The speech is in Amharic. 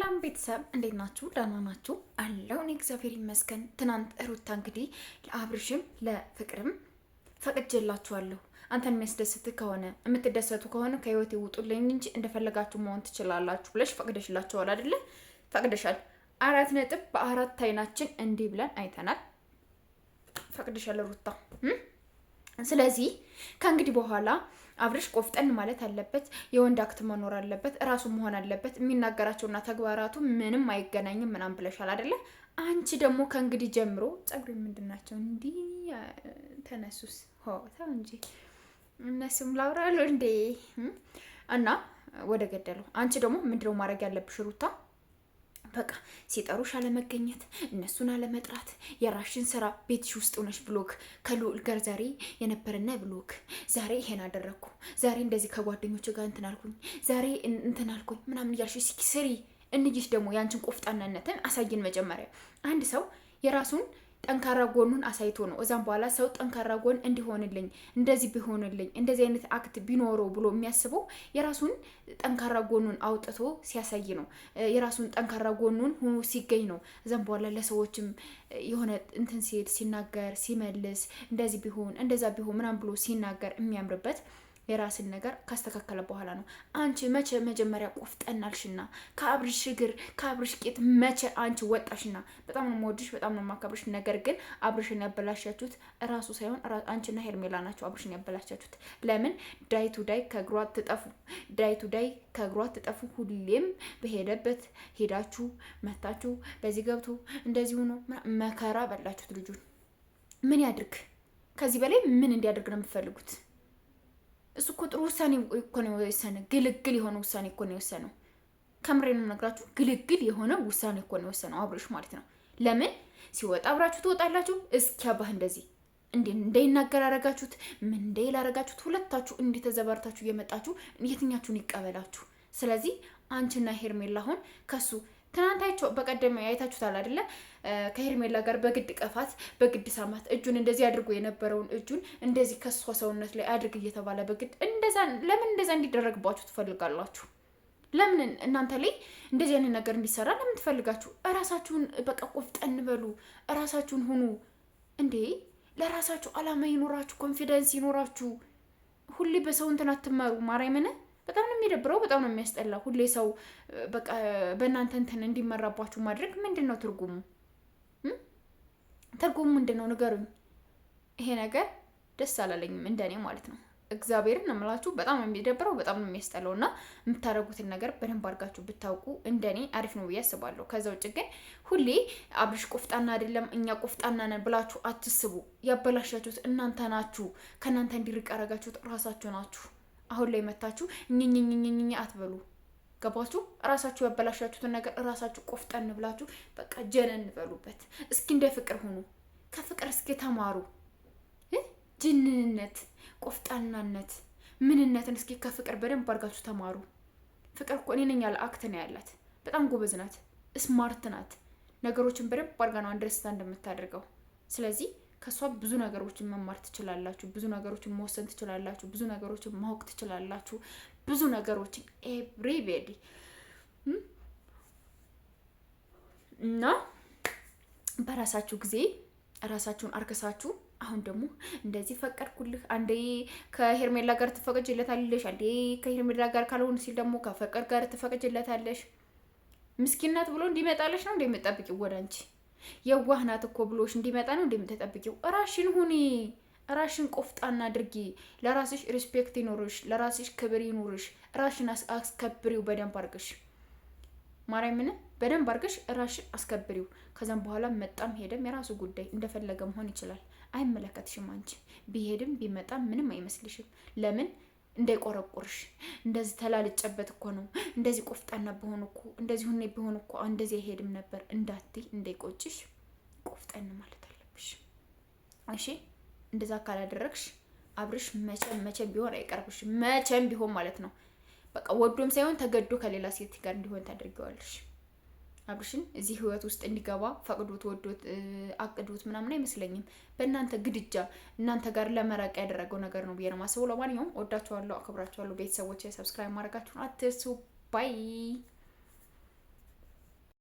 ሰላም ቤተሰብ እንዴት ናችሁ? ደህና ናችሁ? አለው እኔ እግዚአብሔር ይመስገን። ትናንት ሩታ እንግዲህ ለአብርሽም ለፍቅርም ፈቅጄላችኋለሁ። አንተን የሚያስደስት ከሆነ የምትደሰቱ ከሆነ ከህይወት ይውጡልኝ እንጂ እንደፈለጋችሁ መሆን ትችላላችሁ ብለሽ ፈቅደሽላችኋል አይደለ? ፈቅደሻል። 4 ነጥብ በ4 አይናችን እንዲህ ብለን አይተናል። ፈቅደሻል ሩታ። ስለዚህ ከእንግዲህ በኋላ አብርሽ ቆፍጠን ማለት አለበት። የወንድ አክት መኖር አለበት። እራሱ መሆን አለበት። የሚናገራቸውና ተግባራቱ ምንም አይገናኝም ምናምን ብለሻል አይደለ? አንቺ ደግሞ ከእንግዲህ ጀምሮ ጸጉሬ ምንድናቸው እንዲህ ተነሱስ ተው እንጂ እነሱም ላውራሉ እንዴ። እና ወደ ገደለው አንቺ ደግሞ ምንድነው ማድረግ ያለብሽ ሩታ? በቃ ሲጠሩሽ አለመገኘት፣ እነሱን አለመጥራት፣ የራሽን ስራ ቤትሽ ውስጥ ሆነሽ ብሎግ ከልዑል ጋር ዛሬ የነበረና ብሎግ ዛሬ ይሄን አደረግኩ፣ ዛሬ እንደዚህ ከጓደኞች ጋር እንትን አልኩኝ፣ ዛሬ እንትን አልኩኝ ምናምን እያልሽ ስሪ። እንጂሽ ደግሞ ያንቺን ቆፍጣናነትን አሳይን። መጀመሪያ አንድ ሰው የራሱን ጠንካራ ጎኑን አሳይቶ ነው እዛም በኋላ ሰው ጠንካራ ጎን እንዲሆንልኝ እንደዚህ ቢሆንልኝ እንደዚህ አይነት አክት ቢኖረው ብሎ የሚያስበው የራሱን ጠንካራ ጎኑን አውጥቶ ሲያሳይ ነው። የራሱን ጠንካራ ጎኑን ሆኖ ሲገኝ ነው። እዛም በኋላ ለሰዎችም የሆነ እንትን ሲሄድ ሲናገር ሲመልስ እንደዚህ ቢሆን እንደዛ ቢሆን ምናምን ብሎ ሲናገር የሚያምርበት የራስን ነገር ካስተካከለ በኋላ ነው። አንቺ መቼ መጀመሪያ ቆፍጠናልሽና ከአብርሽ እግር ከአብርሽ ቄጥ መቼ አንቺ ወጣሽና? በጣም ነው የምወድሽ፣ በጣም ነው የማከብርሽ። ነገር ግን አብርሽን ያበላሻችሁት እራሱ ሳይሆን አንቺና ሄርሜላ ናቸው አብርሽን ያበላሻችሁት። ለምን ዳይ ቱ ዳይ ከእግሯ ትጠፉ፣ ዳይ ቱ ዳይ ከእግሯ ትጠፉ። ሁሌም በሄደበት ሄዳችሁ መታችሁ፣ በዚህ ገብቶ እንደዚህ ሆኖ መከራ በላችሁት። ልጁን ምን ያድርግ? ከዚህ በላይ ምን እንዲያደርግ ነው የምትፈልጉት? እሱ እኮ ጥሩ ውሳኔ እኮ ነው የወሰነ። ግልግል የሆነ ውሳኔ እኮ ነው የወሰነው። ከምሬን ነው የምነግራችሁ። ግልግል የሆነ ውሳኔ እኮ ነው የወሰነው አብርሽ ማለት ነው። ለምን ሲወጣ አብራችሁ ትወጣላችሁ? እስኪያባህ እንደዚህ እንዳይናገር አረጋችሁት። ምን እንዳይል አረጋችሁት። ሁለታችሁ እንዲተዘባርታችሁ እየመጣችሁ የትኛችሁን ይቀበላችሁ? ስለዚህ አንቺና ሄርሜላ አሁን ከሱ ትናንት በቀደም አይታችሁታል አይደለ? ከሄርሜላ ጋር በግድ ቀፋት፣ በግድ ሳማት። እጁን እንደዚህ አድርጎ የነበረውን እጁን እንደዚህ ከሷ ሰውነት ላይ አድርግ እየተባለ በግድ እንደዛ። ለምን እንደዛ እንዲደረግባችሁ ትፈልጋላችሁ? ለምን እናንተ ላይ እንደዚህ አይነት ነገር እንዲሰራ ለምን ትፈልጋችሁ? እራሳችሁን በቃ ቆፍጠን በሉ፣ እራሳችሁን ሁኑ እንዴ። ለራሳችሁ አላማ ይኖራችሁ፣ ኮንፊደንስ ይኖራችሁ። ሁሌ በሰው እንትን አትመሩ። ማርያምን በጣም ነው የሚደብረው፣ በጣም ነው የሚያስጠላ። ሁሌ ሰው በቃ በእናንተ እንትን እንዲመራባችሁ ማድረግ ምንድን ነው ትርጉሙ? ትርጉሙ ምንድን ነው ንገሩኝ። ይሄ ነገር ደስ አላለኝም እንደኔ ማለት ነው። እግዚአብሔርን ነው የምላችሁ። በጣም ነው የሚደብረው፣ በጣም ነው የሚያስጠላው። እና የምታደርጉትን ነገር በደንብ አድርጋችሁ ብታውቁ እንደኔ አሪፍ ነው ብዬ አስባለሁ። ከዛ ውጭ ግን ሁሌ አብርሽ ቆፍጣና አይደለም እኛ ቆፍጣና ነን ብላችሁ አትስቡ። ያበላሻችሁት እናንተ ናችሁ። ከእናንተ እንዲርቅ ያደረጋችሁት እራሳችሁ ናችሁ። አሁን ላይ መታችሁ እኝኝኝኝኝ አትበሉ። ገባችሁ? እራሳችሁ ያበላሻችሁትን ነገር እራሳችሁ ቆፍጠን ብላችሁ በቃ ጀነን በሉበት። እስኪ እንደ ፍቅር ሁኑ። ከፍቅር እስኪ ተማሩ። ጅንነት፣ ቆፍጣናነት፣ ምንነትን እስኪ ከፍቅር በደንብ አድርጋችሁ ተማሩ። ፍቅር እኮ እኔ ነኝ ያለ አክት ነው ያላት። በጣም ጎበዝ ናት፣ ስማርት ናት። ነገሮችን በደንብ አድርጋ ነው አንደርስታንድ የምታደርገው። ስለዚህ ከሷ ብዙ ነገሮችን መማር ትችላላችሁ። ብዙ ነገሮችን መወሰን ትችላላችሁ። ብዙ ነገሮችን ማወቅ ትችላላችሁ። ብዙ ነገሮችን ኤቭሪቤዲ እና በራሳችሁ ጊዜ ራሳችሁን አርክሳችሁ አሁን ደግሞ እንደዚህ ፈቀድኩልህ፣ አንዴ ከሄርሜላ ጋር ትፈቅጅለታለሽ፣ አንዴ ከሄርሜላ ጋር ካልሆነ ሲል ደግሞ ከፈቀድ ጋር ትፈቅጅለታለሽ። ምስኪናት ብሎ እንዲመጣለሽ ነው እንደምትጠብቂው? ወደ አንቺ የዋህናት እኮ ብሎሽ እንዲመጣ ነው እንደምትጠብቂው? ራሽን ሁኒ፣ ራሽን ቆፍጣና አድርጊ። ለራስሽ ሪስፔክት ይኖርሽ፣ ለራስሽ ክብር ይኖርሽ። ራሽን አስከብሪው በደንብ አርግሽ። ማርያምን በደንብ አርግሽ ራሽን አስከብሪው። ከዛም በኋላ መጣም ሄደም የራሱ ጉዳይ፣ እንደፈለገ መሆን ይችላል። አይመለከትሽም። አንቺ ቢሄድም ቢመጣም ምንም አይመስልሽም። ለምን እንዳይቆረቁርሽ። እንደዚህ ተላልጨበት እኮ ነው፣ እንደዚህ ቆፍጣና በሆነ እኮ እንደዚህ ሁኔ ቢሆን እኮ እንደዚህ አይሄድም ነበር እንዳትይ፣ እንዳይቆጭሽ ቆፍጠን ማለት አለብሽ። እሺ እንደዛ ካላደረግሽ አብርሽ መቼም ቢሆን አይቀርብሽ። መቼም ቢሆን ማለት ነው። በቃ ወዶም ሳይሆን ተገዶ ከሌላ ሴት ጋር እንዲሆን ታደርጊዋለሽ። አብርሽን እዚህ ህይወት ውስጥ እንዲገባ ፈቅዶት ወዶት አቅዶት ምናምን አይመስለኝም። በእናንተ ግድጃ እናንተ ጋር ለመራቅ ያደረገው ነገር ነው ብዬ ነው የማስበው። ለማንኛውም ወዳችኋለሁ፣ አክብራችኋለሁ። ቤተሰቦቼ ሰብስክራይብ ማድረጋችሁን አትርሱ። ባይ